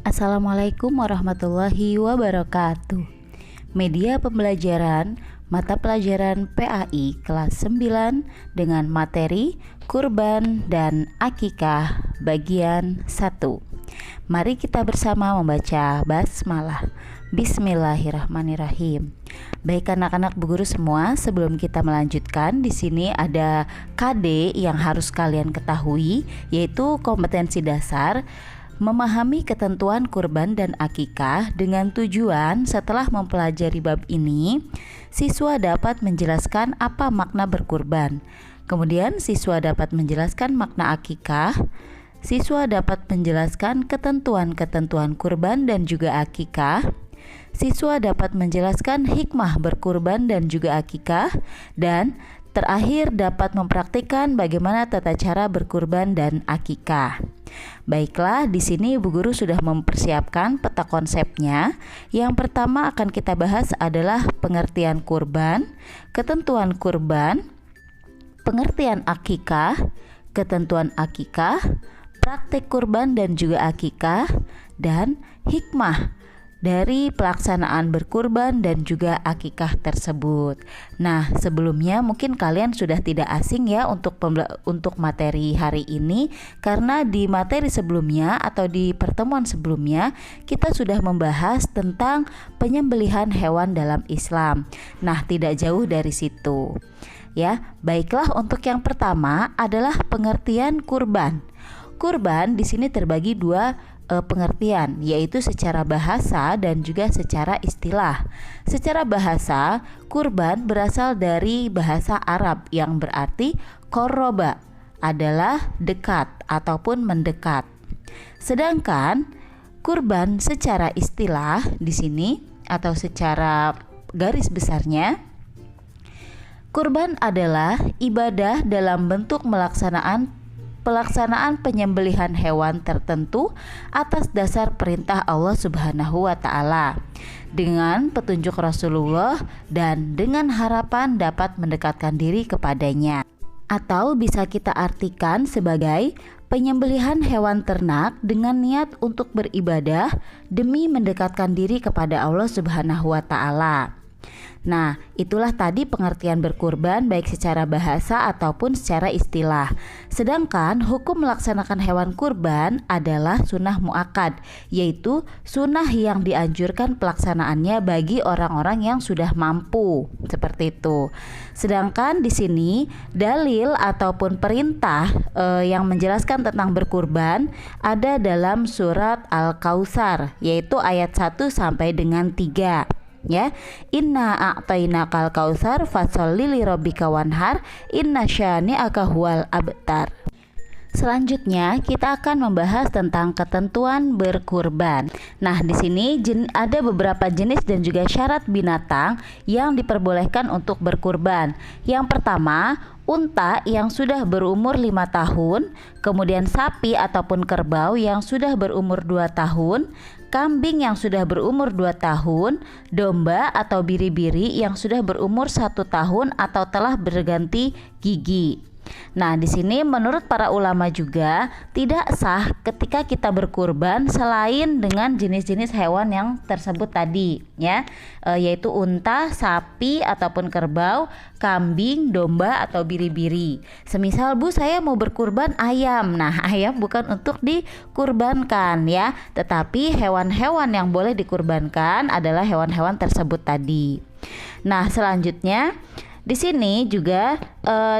Assalamualaikum warahmatullahi wabarakatuh. Media pembelajaran mata pelajaran PAI kelas 9 dengan materi kurban dan akikah bagian 1. Mari kita bersama membaca basmalah. Bismillahirrahmanirrahim. Baik anak-anak Bu Guru semua, sebelum kita melanjutkan, di sini ada KD yang harus kalian ketahui, yaitu kompetensi dasar memahami ketentuan kurban dan akikah. Dengan tujuan setelah mempelajari bab ini, siswa dapat menjelaskan apa makna berkurban. Kemudian siswa dapat menjelaskan makna akikah. Siswa dapat menjelaskan ketentuan-ketentuan kurban dan juga akikah. Siswa dapat menjelaskan hikmah berkurban dan juga akikah, dan terakhir dapat mempraktikkan bagaimana tata cara berkurban dan akikah. Baiklah, di sini Bu Guru sudah mempersiapkan peta konsepnya. Yang pertama akan kita bahas adalah pengertian kurban, ketentuan kurban, pengertian akikah, ketentuan akikah, praktik kurban dan juga akikah, dan hikmah dari pelaksanaan berkurban dan juga akikah tersebut. Nah, sebelumnya mungkin kalian sudah tidak asing ya untuk materi hari ini, karena di materi sebelumnya atau di pertemuan sebelumnya kita sudah membahas tentang penyembelihan hewan dalam Islam. Nah, tidak jauh dari situ. Ya, baiklah, untuk yang pertama adalah pengertian kurban. Kurban di sini terbagi dua pengertian, yaitu secara bahasa dan juga secara istilah. Secara bahasa, kurban berasal dari bahasa Arab yang berarti qoroba, adalah dekat ataupun mendekat. Sedangkan kurban secara istilah di sini atau secara garis besarnya, kurban adalah ibadah dalam bentuk pelaksanaan penyembelihan hewan tertentu atas dasar perintah Allah Subhanahu wa Ta'ala, dengan petunjuk Rasulullah dan dengan harapan dapat mendekatkan diri kepadanya. Atau bisa kita artikan sebagai penyembelihan hewan ternak dengan niat untuk beribadah demi mendekatkan diri kepada Allah Subhanahu wa Ta'ala. Nah, itulah tadi pengertian berkurban baik secara bahasa ataupun secara istilah. Sedangkan hukum melaksanakan hewan kurban adalah sunnah muakkad, yaitu sunnah yang dianjurkan pelaksanaannya bagi orang-orang yang sudah mampu, seperti itu. Sedangkan di sini dalil ataupun perintah yang menjelaskan tentang berkurban ada dalam surat Al-Kautsar, yaitu ayat 1 sampai dengan 3. Ya, inna a'tainakal kautsar fasholli lirabbika wanhar inna syani'aka huwal abtar. Selanjutnya kita akan membahas tentang ketentuan berkurban. Nah, di sini ada beberapa jenis dan juga syarat binatang yang diperbolehkan untuk berkurban. Yang pertama, unta yang sudah berumur 5 tahun, kemudian sapi ataupun kerbau yang sudah berumur 2 tahun, kambing yang sudah berumur 2 tahun, domba atau biri-biri yang sudah berumur 1 tahun atau telah berganti gigi. Nah, di sini menurut para ulama juga tidak sah ketika kita berkurban selain dengan jenis-jenis hewan yang tersebut tadi, ya, yaitu unta, sapi ataupun kerbau, kambing, domba atau biri-biri. Semisal, Bu, saya mau berkurban ayam. Nah, ayam bukan untuk dikurbankan ya, tetapi hewan-hewan yang boleh dikurbankan adalah hewan-hewan tersebut tadi. Nah, selanjutnya di sini juga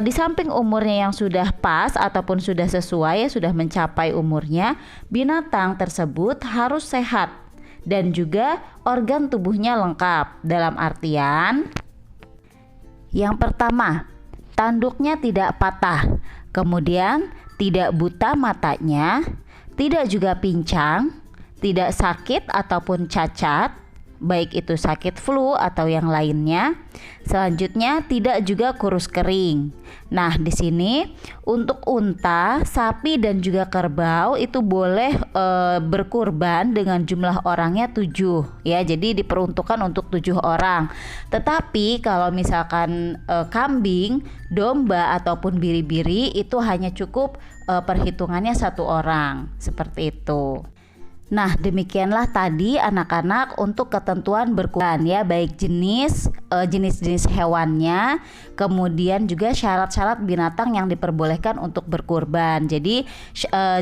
di samping umurnya yang sudah pas ataupun sudah sesuai, sudah mencapai umurnya, binatang tersebut harus sehat dan juga organ tubuhnya lengkap. Dalam artian, yang pertama, tanduknya tidak patah, kemudian tidak buta matanya, tidak juga pincang, tidak sakit ataupun cacat, baik itu sakit flu atau yang lainnya. Selanjutnya, tidak juga kurus kering. Nah, di sini untuk unta, sapi dan juga kerbau itu boleh berkurban dengan jumlah orangnya 7 ya. Jadi diperuntukkan untuk 7 orang. Tetapi kalau misalkan kambing, domba ataupun biri-biri itu hanya cukup perhitungannya 1 orang, seperti itu. Nah, demikianlah tadi anak-anak untuk ketentuan berkurban ya, baik jenis-jenis hewannya, kemudian juga syarat-syarat binatang yang diperbolehkan untuk berkurban. Jadi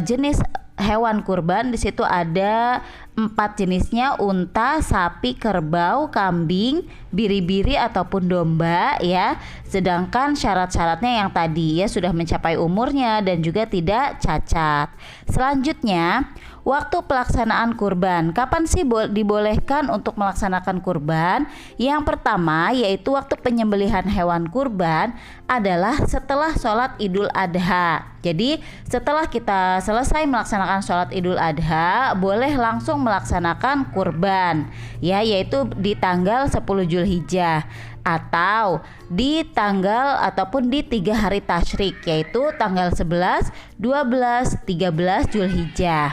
jenis hewan kurban di situ ada 4 jenisnya: unta, sapi, kerbau, kambing, biri-biri ataupun domba ya. Sedangkan syarat-syaratnya yang tadi ya, sudah mencapai umurnya dan juga tidak cacat. Selanjutnya, waktu pelaksanaan kurban. Kapan sih dibolehkan untuk melaksanakan kurban? Yang pertama yaitu waktu penyembelihan hewan kurban adalah setelah sholat Idul Adha. Jadi setelah kita selesai melaksanakan sholat Idul Adha, boleh langsung melaksanakan kurban ya, yaitu di tanggal 10 Zulhijjah atau di tanggal ataupun di 3 hari tasyrik, yaitu tanggal 11, 12, 13 Zulhijjah.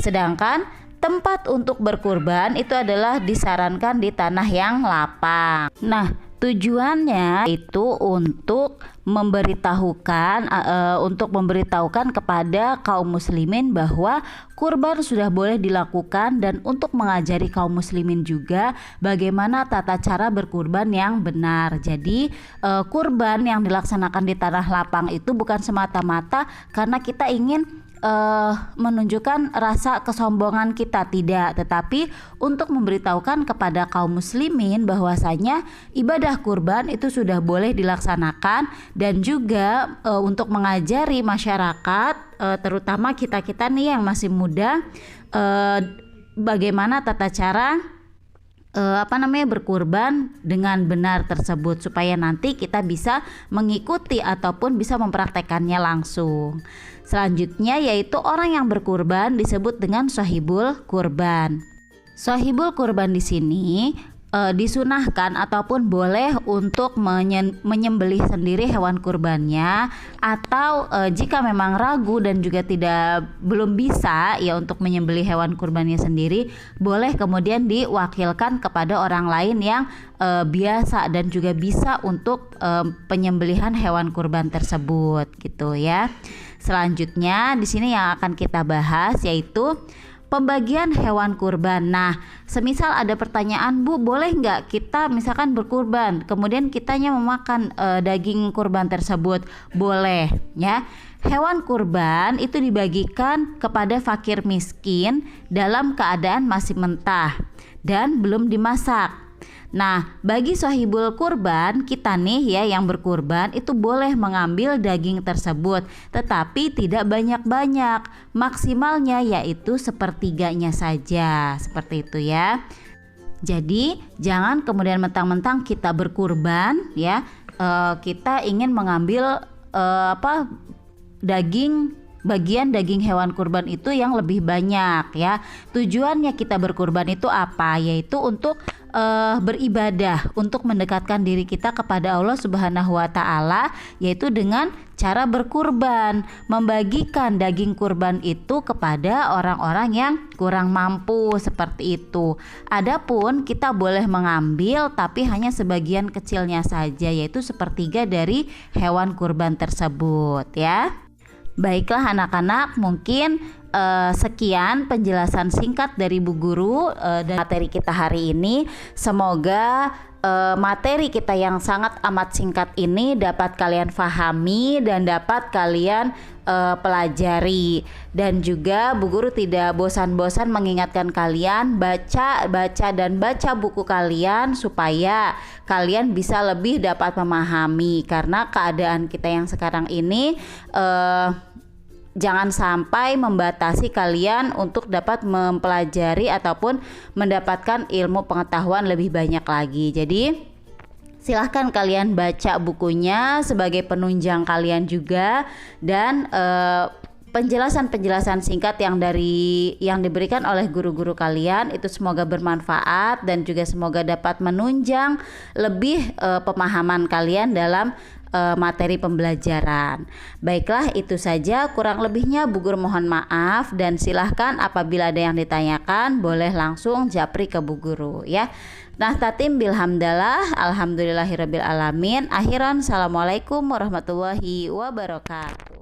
Sedangkan tempat untuk berkurban itu adalah disarankan di tanah yang lapang. Nah, tujuannya itu untuk memberitahukan kepada kaum muslimin bahwa kurban sudah boleh dilakukan, dan untuk mengajari kaum muslimin juga bagaimana tata cara berkurban yang benar. Jadi kurban yang dilaksanakan di tanah lapang itu bukan semata-mata karena kita ingin menunjukkan rasa kesombongan kita, tidak, tetapi untuk memberitahukan kepada kaum muslimin bahwasanya ibadah kurban itu sudah boleh dilaksanakan, dan juga untuk mengajari masyarakat, terutama kita-kita nih yang masih muda, bagaimana tata cara berkurban dengan benar tersebut, supaya nanti kita bisa mengikuti ataupun bisa mempraktekannya langsung. Selanjutnya yaitu orang yang berkurban disebut dengan shahibul kurban. Shahibul kurban di sini disunahkan ataupun boleh untuk menyembelih sendiri hewan kurbannya, atau jika memang ragu dan juga belum bisa ya untuk menyembelih hewan kurbannya sendiri, boleh kemudian diwakilkan kepada orang lain yang biasa dan juga bisa untuk penyembelihan hewan kurban tersebut gitu ya. Selanjutnya di sini yang akan kita bahas yaitu pembagian hewan kurban. Nah, semisal ada pertanyaan, Bu, boleh nggak kita misalkan berkurban, kemudian kitanya memakan daging kurban tersebut? Boleh ya. Hewan kurban itu dibagikan kepada fakir miskin dalam keadaan masih mentah dan belum dimasak. Nah, bagi shahibul kurban, kita nih ya yang berkurban itu boleh mengambil daging tersebut, tetapi tidak banyak-banyak, maksimalnya yaitu sepertiganya saja, seperti itu ya. Jadi jangan kemudian mentang-mentang kita berkurban ya, kita ingin mengambil bagian daging hewan kurban itu yang lebih banyak ya. Tujuannya kita berkurban itu apa? Yaitu untuk beribadah, untuk mendekatkan diri kita kepada Allah Subhanahu wa Ta'ala, yaitu dengan cara berkurban, membagikan daging kurban itu kepada orang-orang yang kurang mampu, seperti itu. Adapun kita boleh mengambil tapi hanya sebagian kecilnya saja, yaitu sepertiga dari hewan kurban tersebut ya. Baiklah anak-anak, mungkin sekian penjelasan singkat dari Bu Guru dan materi kita hari ini. Semoga materi kita yang sangat amat singkat ini dapat kalian pahami dan dapat kalian pelajari. Dan juga Bu Guru tidak bosan-bosan mengingatkan kalian baca buku kalian supaya kalian bisa lebih dapat memahami, karena keadaan kita yang sekarang ini jangan sampai membatasi kalian untuk dapat mempelajari ataupun mendapatkan ilmu pengetahuan lebih banyak lagi. Jadi silahkan kalian baca bukunya sebagai penunjang kalian juga, dan penjelasan-penjelasan singkat yang diberikan oleh guru-guru kalian itu semoga bermanfaat dan juga semoga dapat menunjang lebih pemahaman kalian dalam materi pembelajaran. Baiklah, itu saja, kurang lebihnya Bu Guru mohon maaf, dan silahkan apabila ada yang ditanyakan boleh langsung japri ke Bu Guru ya. Nah, tatim bilhamdalah, alhamdulillahirabbil alamin. Akhiran, assalamualaikum warahmatullahi wabarakatuh.